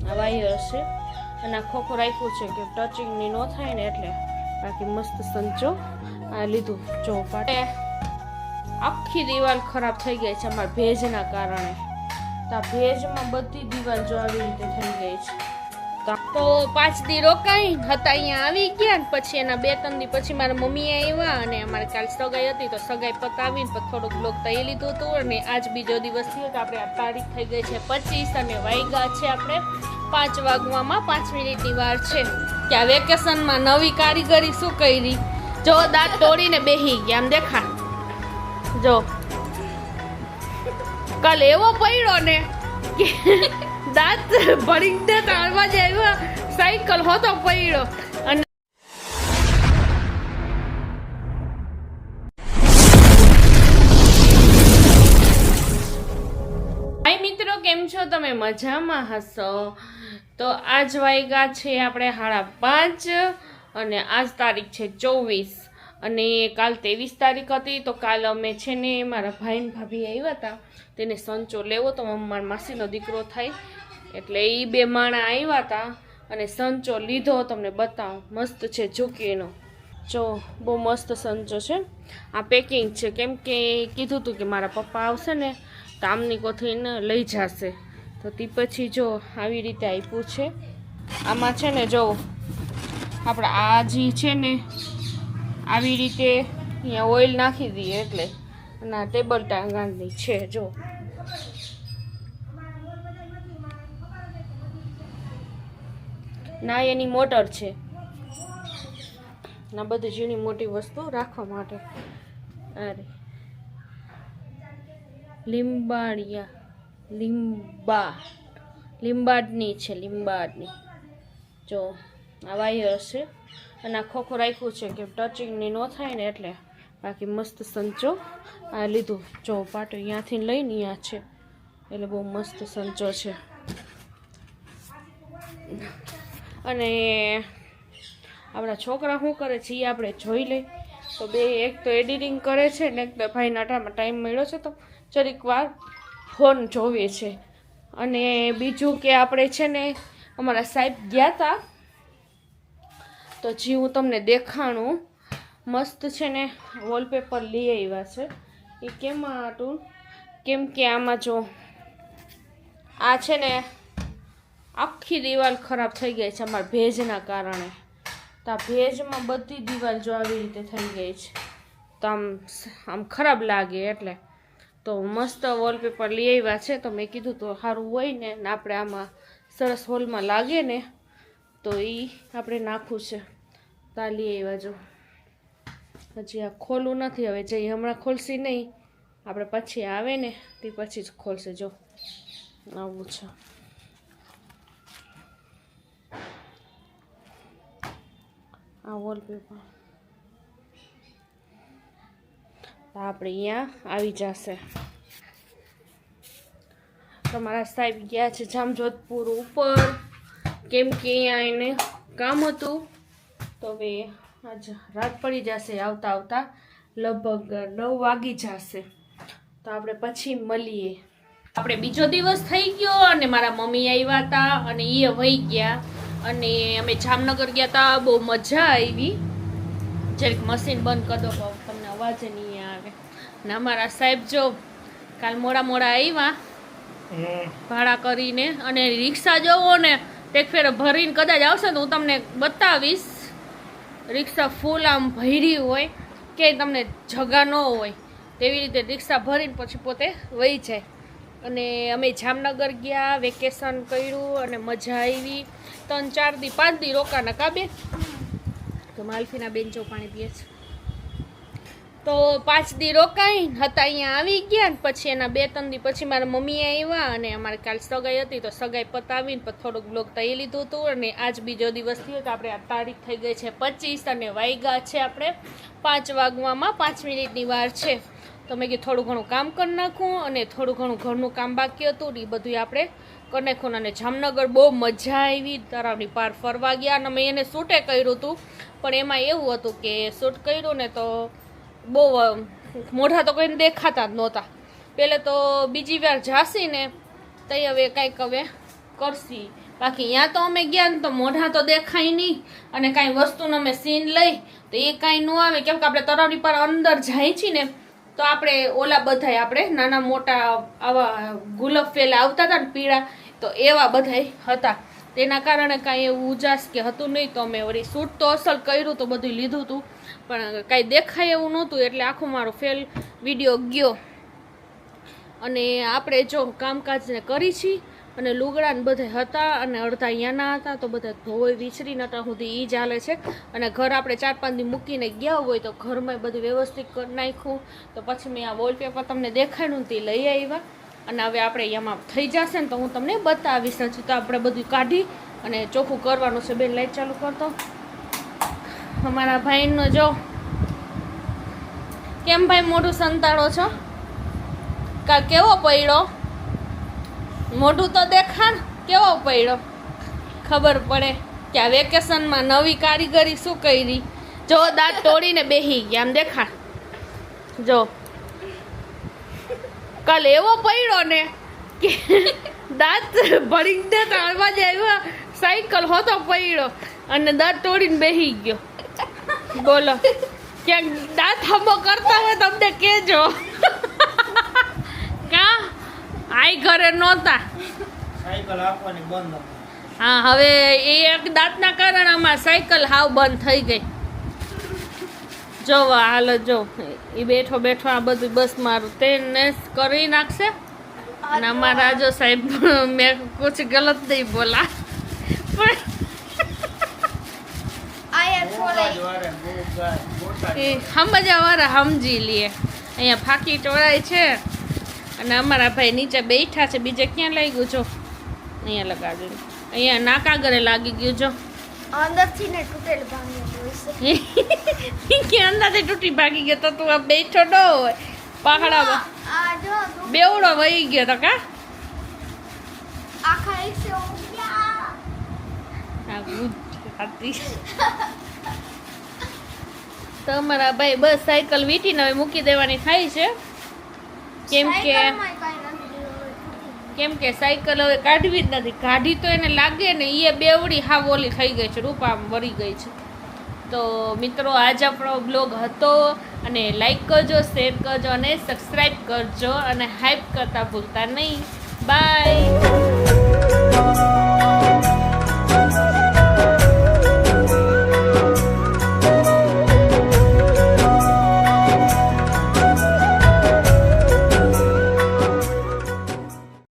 આ વાયર છે અને આ ખોખું રાખ્યું છે કે ટચિંગની ન થાય ને એટલે. બાકી મસ્ત સંચો આ લીધું. જો પાટે આખી દિવાલ ખરાબ થઈ ગઈ છે અમારા ભેજના કારણે. તો આ ભેજમાં બધી દિવાલ જો આવી રીતે થઈ ગઈ છે. તો 5 દી રોકાઈ હતા અહીંયા આવી ગયા ને પછી એના 2-3 દી પછી મારા મમ્મી આવ્યા અને અમારે કાલ સગાઈ હતી તો સગાઈ પતાવીને પછી થોડુંક બ્લોગ તઈ લીધું હતું. અને આજ બીજો દિવસ થયો તો આપણે આ તારીખ થઈ ગઈ છે 25 અને વાગ્યા છે આપણે 5 વાગવામાં 5 મિનિટની વાર છે. કે આ વેકેશનમાં નવી કારીગરી શું કરી, જો દાંત તોડીને બેહી ગયા. આમ દેખા જો કાલ એવો પડ્યો ને કે દાંત ભરીને તાળવા જ આવ્યો. સાયકલ હોતો પડ્યો. અને હાય મિત્રો, કેમ છો તમે? મજામાં હશો. તો આજ વાગ્યા છે આપણે 5:30 અને આજ તારીખ છે 24 અને કાલ 23 તારીખ હતી. તો કાલ અમે છે ને મારા ભાઈ ને ભાભી આવ્યા હતા તેને સંચો લેવો તો મારા માસીનો દીકરો થાય એટલે એ 2 માણા આવ્યા હતા અને સંચો લીધો. તમને બતાવું, મસ્ત છે ઝૂકીનો. જો બહુ મસ્ત સંચો છે. આ પેકિંગ છે કેમ કે કીધું હતું કે મારા પપ્પા આવશે ને તો આમની કોથળીને લઈ જશે. તો તે પછી જો આવી રીતે આપ્યું છે. આમાં છે ને જો આપણે આ જે છે ને આવી રીતે અહીંયા ઓઇલ નાખી દઈએ એટલે અને આ ટેબલ ટાંગાની છે. જો ના એની મોટર છે ના બધી ઝીણી મોટી વસ્તુ રાખવા માટે. અરે લીંબાડની છે, લીંબાડની. જો આ વાયર છે અને આ ખોખું રાખ્યું છે કે ટચિંગની ન થાય ને એટલે. બાકી મસ્ત સંચો આ લીધું. જો પાટો અહીંયાથી લઈને અહીંયા છે એટલે બહુ મસ્ત સંચો છે. અને આપણા છોકરા શું કરે છે એ આપણે જોઈ લઈ. તો એક તો એડિટિંગ કરે છે ને એક તો ભાઈના ટાઈમ મળ્યો છે તો જરીક વાર ફોન જોવે છે. અને બીજું કે આપણે છે ને અમારા સાહેબ ગયા હતા તો જે હું તમને દેખાણું મસ્ત છે ને વોલપેપર લઈ આવ્યા છે. એ કેમ હતું કેમ કે આમાં જો આ છે ને આખી દિવાલ ખરાબ થઈ ગઈ છે અમારા ભેજના કારણે. તો આ ભેજમાં બધી દિવાલ જો આવી રીતે થઈ ગઈ છે તો આમ ખરાબ લાગે એટલે. તો મસ્ત વોલપેપર લઈ આવ્યા છે. તો મેં કીધું તો સારું હોય ને આપણે આમાં સરસ હોલમાં લાગે ને તો એ આપણે નાખવું છે. તો આ લઈ આવ્યા જો. હજી આ ખોલવું નથી, હવે જઈ હમણાં ખોલશે નહીં, આપણે પછી આવે ને તે પછી જ ખોલશે. જો આવું છે. આ વોલપેપર આપણે અહીંયા આવી જશે. તમારા સાહેબ ગયા છે જામજોધપુર ઉપર કેમ કે અહીંયા એને કામ હતું. તો હવે આજ રાત પડી જશે, આવતા આવતા લગભગ 9 વાગી જશે. તો આપણે પછી મળીએ. આપણે બીજો દિવસ થઈ ગયો અને મારા મમ્મી આવ્યા હતા અને એ વહી ગયા અને અમે જામનગર ગયા હતા. બહુ મજા આવી. જરીક મશીન બંધ કરી દો તમને અવાજ નહીં આવે. ને અમારા સાહેબ જો કાલ મોડા આવ્યા ભાડા કરીને અને રિક્ષા જોવો ને એક ફેર ભરીને કદાચ આવશે તો હું તમને બતાવીશ. રિક્ષા ફૂલ આમ ભરી હોય કે તમને જગા ન હોય તેવી રીતે રિક્ષા ભરીને પછી પોતે વહી જાય. અને અમે જામનગર ગયા, વેકેશન કર્યું અને મજા આવી. 3-4 દી 5 દી રોકાના કાબે. તો માલફીના બેન જો પાણી પીએ છે. તો 5 દી રોકાઈ હતા અહીંયા આવી ગયા ને પછી એના 2-3 દી પછી મારા મમ્મી આવ્યા અને અમારે કાલ સગાઈ હતી તો સગાઈ પતાવીને પછી થોડુંક બ્લોગ તઈ લીધું હતું. અને આજ બીજો દિવસ થયો તો આપણે આ તારીખ થઈ ગઈ છે 25 અને વાગ્યા છે આપણે 5 વાગવામાં 5 મિનિટની વાર છે. તો મેં કીધું થોડું ઘણું કામ કરી નાખું અને થોડું ઘણું ઘરનું કામ બાકી હતું એ બધું આપણે કરી નાખ્યું. અને જામનગર બહુ મજા આવી. તળાવની પાર ફરવા ગયા અને મેં એને શૂટે કર્યું હતું પણ એમાં એવું હતું કે શૂટ કર્યું ને તો બહુ મોઢા તો કોઈને દેખાતા જ નહોતા. પહેલે તો બીજી વાર જાસી ને તઈ હવે કાંઈક હવે કરશી. બાકી ત્યાં તો અમે ગયા ને તો મોઢા તો દેખાય નહીં અને કાંઈ વસ્તુનો અમે સીન લઈ તો એ કાંઈ ન આવે, કેમ કે આપણે તરવડી પર અંદર જાય છીએ ને તો આપણે ઓલા બધાય આપણે નાના મોટા આવા ગુલાબ ફેલ આવતા હતા ને પીળા, તો એવા બધાય હતા. તેના કારણે કાંઈ એવું ઉજાસ કે હતું નહીં. તો અમે વળી શૂટ તો અસલ કર્યું તો બધું લીધું હતું પણ કાંઈ દેખાય એવું નહોતું, એટલે આખો મારો ફેલ વિડીયો ગયો. અને આપણે જો કામકાજને કરી છીએ અને લુગડા ને બધા હતા અને અડધા અહીંયાના હતા તો બધા ધોઈ વિચરીને હતા સુધી એ જ હાલે છે. અને ઘર આપણે 4-5 દી મૂકીને ગયા હોય તો ઘરમાં બધું વ્યવસ્થિત કરી નાખ્યું. તો પછી મેં આ વોલપેપર તમને દેખાડ્યું તે લઈ આવ્યા અને હવે આપણે એમાં થઈ જશે ને તો હું તમને બતાવીશ. હજી તો આપણે બધું કાઢી અને ચોખ્ખું કરવાનું છે. બેન લાઈટ ચાલુ કરતો. અમારા ભાઈનો જો કેમ ભાઈ મોઢું સંતાડો છો, કા કેવો પડ્યો મોઢું તો દેખાણ કેવો પડ્યો, ખબર પડે કે આ વેકેશનમાં નવી કારીગરી શું કરી. જો દાંત તોડીને બેહી ગયા, આમ દેખાણ જો કાલ એવો પડ્યો ને કે દાંત ભરી દે તો અવાજ આવ્યો, સાયકલ હોતો પડ્યો અને દાંત તોડીને બેહી ગયો. બોલો ક્યાંક દાંત હમો કરતા હોય તમને કહેજો. કા આઈ ઘરે નહોતા, સાયકલ આપવાની બંધ. હા હવે એ એક દાંતના કારણે અમારી સાયકલ હાવ બંધ થઈ ગઈ. જો હાલ જો એ બેઠો બેઠો આ બધું બસ મારું તેને કરી નાખશે. અને અમારા જો સાહેબ મેં કુછ ગલત નહીં બોલા પણ સમજવા વાળા સમજી લે. અહીંયા ફાંકી ચોરાય છે અને અમારા ભાઈ નીચે બેઠા છે. બીજે ક્યાં લાગ્યું જો અહીંયા લગાડ્યું, અહીંયા નાકા ગળે લાગી ગયું જો અંદરથી ને તૂટેલ ભાંગી કે અંદરથી તૂટી ભાગી ગયો તો તું આ બેઠો ન હોય પહાડામાં આ જો બેવડો વહી ગયો તો કા આખા 100 આ ગુજરાતી. તો અમારા ભાઈ બસ સાયકલ વીટીને હવે મૂકી દેવાની થાય છે કેમ કે સાયકલ હવે કાઢવી જ નથી. કાઢી તો એને લાગે ને એ બેવડી હાવ ઓલી થઈ ગઈ છે, રૂપામ વળી ગઈ છે. તો મિત્રો આજ આપણો બ્લોગ હતો અને લાઈક કરજો, શેર કરજો અને સબસ્ક્રાઈબ કરજો અને હાઈપ કરતા ભૂલતા નહીં. બાય.